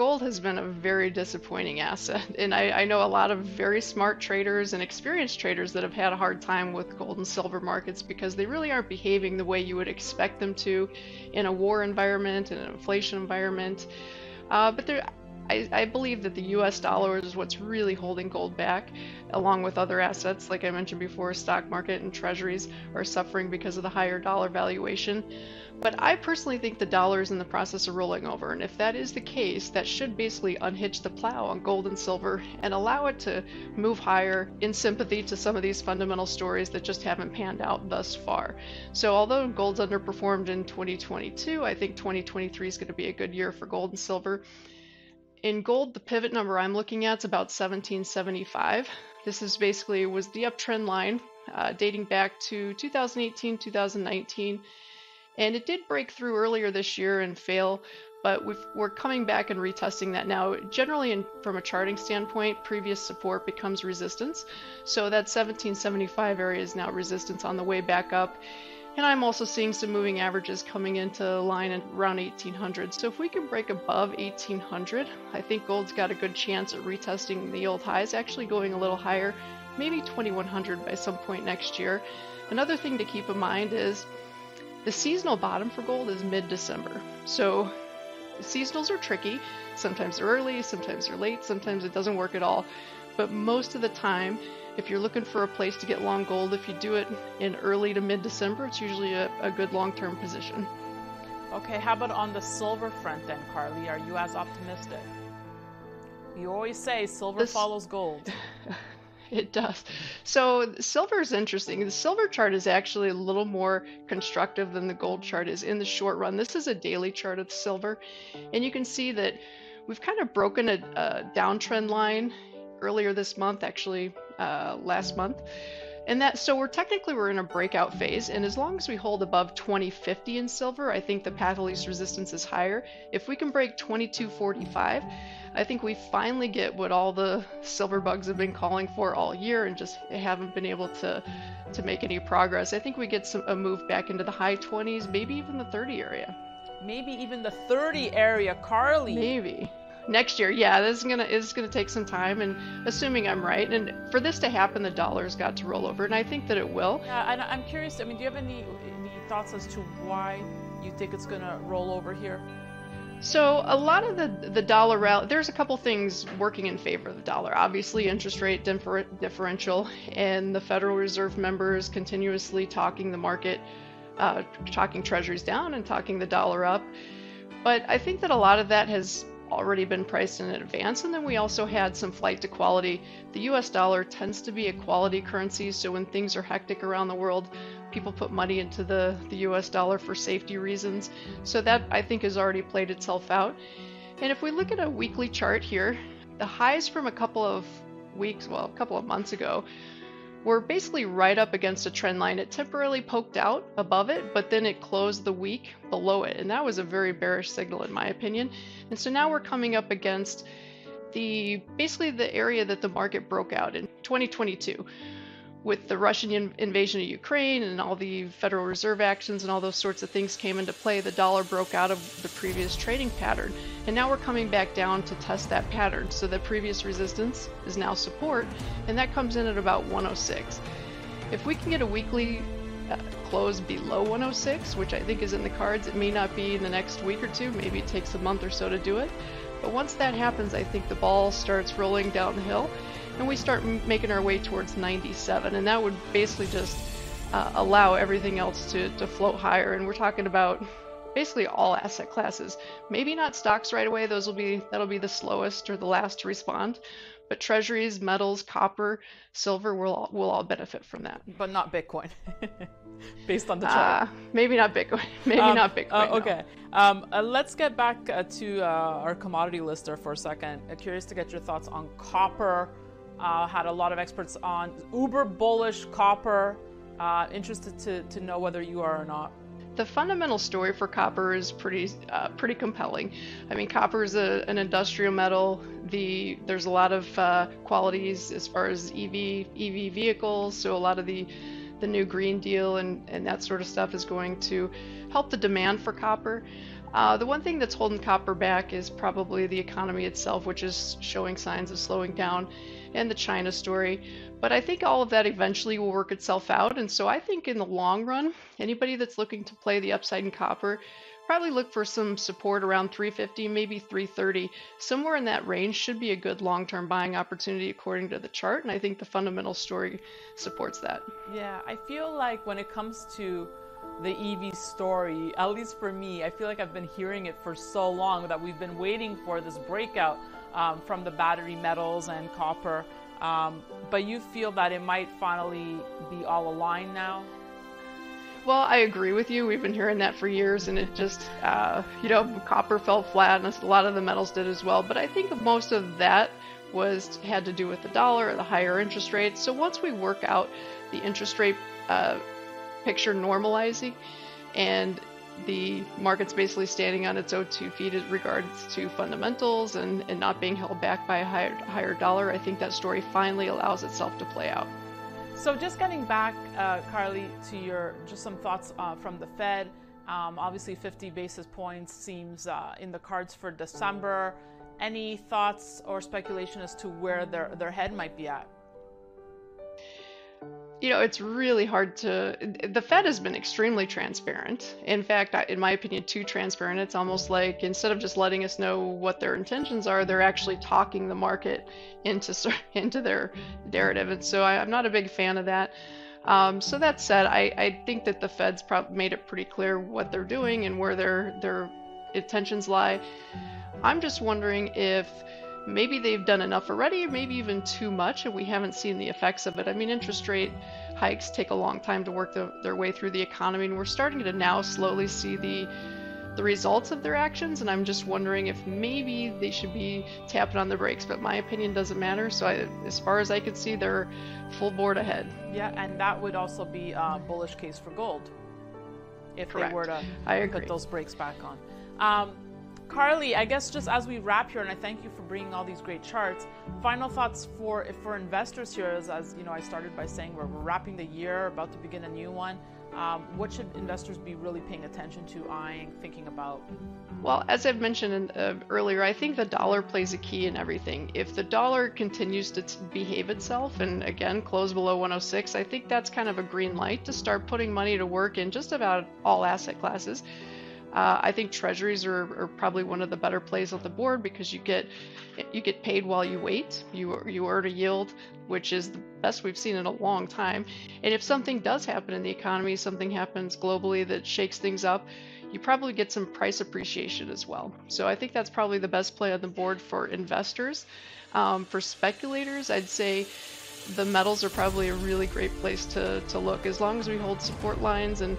gold has been a very disappointing asset. And I know a lot of very smart traders and experienced traders that have had a hard time with gold and silver markets because they really aren't behaving the way you would expect them to in a war environment, in an inflation environment. I believe that the US dollar is what's really holding gold back, along with other assets, like I mentioned before, stock market and treasuries are suffering because of the higher dollar valuation. But I personally think the dollar is in the process of rolling over, and if that is the case, that should basically unhitch the plow on gold and silver and allow it to move higher in sympathy to some of these fundamental stories that just haven't panned out thus far. So although gold's underperformed in 2022, I think 2023 is going to be a good year for gold and silver. In gold, the pivot number I'm looking at is about 1775. This is basically was the uptrend line dating back to 2018, 2019, and it did break through earlier this year and fail, but we're coming back and retesting that now. Generally, from a charting standpoint, previous support becomes resistance, so that 1775 area is now resistance on the way back up. And I'm also seeing some moving averages coming into line at around 1800. So if we can break above 1800, I think gold's got a good chance at retesting the old highs, actually going a little higher, maybe 2100 by some point next year. Another thing to keep in mind is the seasonal bottom for gold is mid-December. So seasonals are tricky. Sometimes they're early, sometimes they're late, sometimes it doesn't work at all. But most of the time, if you're looking for a place to get long gold, if you do it in early to mid-December, it's usually a good long-term position. Okay, how about on the silver front then, Carley? Are you as optimistic? You always say silver follows gold. It does. So silver is interesting. The silver chart is actually a little more constructive than the gold chart is in the short run. This is a daily chart of silver, and you can see that we've kind of broken a downtrend line earlier this month, actually last month, and so we're in a breakout phase, and as long as we hold above 2050 in silver, I think the path of least resistance is higher. If we can break 2245, I think we finally get what all the silver bugs have been calling for all year and just haven't been able to make any progress. I think we get a move back into the high 20s, maybe even the 30 area. Maybe even the 30 area, Carley. Maybe. Next year, yeah, this is gonna take some time, and assuming I'm right, and for this to happen, the dollar's got to roll over, and I think that it will. Yeah, and I'm curious. I mean, do you have any thoughts as to why you think it's gonna roll over here? So a lot of the dollar rally, there's a couple things working in favor of the dollar. Obviously, interest rate differential, and the Federal Reserve members continuously talking the market, talking treasuries down and talking the dollar up. But I think that a lot of that has already been priced in advance, and then we also had some flight to quality. The US dollar tends to be a quality currency, so when things are hectic around the world, people put money into the US dollar for safety reasons. So that, I think, has already played itself out. And if we look at a weekly chart here, the highs from a couple of months ago, were basically right up against a trend line. It temporarily poked out above it, but then it closed the week below it, and that was a very bearish signal in my opinion. And so now we're coming up against basically the area that the market broke out in 2022. With the Russian invasion of Ukraine and all the Federal Reserve actions and all those sorts of things came into play, the dollar broke out of the previous trading pattern. And now we're coming back down to test that pattern. So the previous resistance is now support, and that comes in at about 106. If we can get a weekly close below 106, which I think is in the cards, it may not be in the next week or two, maybe it takes a month or so to do it. But once that happens, I think the ball starts rolling down the hill, and we start making our way towards 97, and that would basically just allow everything else to float higher. And we're talking about basically all asset classes. Maybe not stocks right away; that'll be the slowest or the last to respond. But treasuries, metals, copper, silver will all benefit from that. But not Bitcoin, based on the chart. Maybe not Bitcoin. Maybe not Bitcoin. Okay. Let's get back to our commodity lister for a second. Curious to get your thoughts on copper. Had a lot of experts on uber bullish copper. Interested to know whether you are or not. The fundamental story for copper is pretty compelling. I mean, copper is an industrial metal. There's a lot of qualities as far as EV vehicles. So a lot of the new Green Deal and that sort of stuff is going to help the demand for copper. The one thing that's holding copper back is probably the economy itself, which is showing signs of slowing down, and the China story. But I think all of that eventually will work itself out. And so I think in the long run, anybody that's looking to play the upside in copper, probably look for some support around 350, maybe 330. Somewhere in that range should be a good long-term buying opportunity according to the chart. And I think the fundamental story supports that. Yeah, I feel like when it comes to the EV story, at least for me, I feel like I've been hearing it for so long that we've been waiting for this breakout from the battery metals and copper. But you feel that it might finally be all aligned now? Well, I agree with you. We've been hearing that for years, and it just, copper fell flat, and a lot of the metals did as well. But I think most of that had to do with the dollar or the higher interest rates. So once we work out the interest rate picture normalizing, and the market's basically standing on its own 2 feet in regards to fundamentals and not being held back by a higher dollar, I think that story finally allows itself to play out. So just getting back, Carley, to just some thoughts from the Fed. Obviously 50 basis points seems in the cards for December. Any thoughts or speculation as to where their head might be at? It's really hard the Fed has been extremely transparent. In fact, in my opinion, too transparent. It's almost like instead of just letting us know what their intentions are, they're actually talking the market into their narrative. And so I'm not a big fan of that. So that said, I think that the Fed's made it pretty clear what they're doing and where their intentions lie. I'm just wondering if maybe they've done enough already, or maybe even too much, and we haven't seen the effects of it. I mean, interest rate hikes take a long time to work their way through the economy, and we're starting to now slowly see the results of their actions, and I'm just wondering if maybe they should be tapping on the brakes, but my opinion doesn't matter. So as far as I can see, they're full board ahead. Yeah, and that would also be a bullish case for gold if Correct. They were to put those brakes back on. Carley, I guess just as we wrap here, and I thank you for bringing all these great charts, final thoughts for investors here, as you know, I started by saying we're wrapping the year, about to begin a new one. What should investors be really paying attention to, eyeing, thinking about? Well, as I've mentioned earlier, I think the dollar plays a key in everything. If the dollar continues to behave itself and, again, close below 106, I think that's kind of a green light to start putting money to work in just about all asset classes. I think treasuries are probably one of the better plays on the board because you get paid while you wait. You earn a yield, which is the best we've seen in a long time. And if something does happen in the economy, something happens globally that shakes things up, you probably get some price appreciation as well. So I think that's probably the best play on the board for investors. For speculators, I'd say the metals are probably a really great place to look. As long as we hold support lines and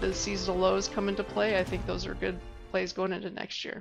the seasonal lows come into play, I think those are good plays going into next year.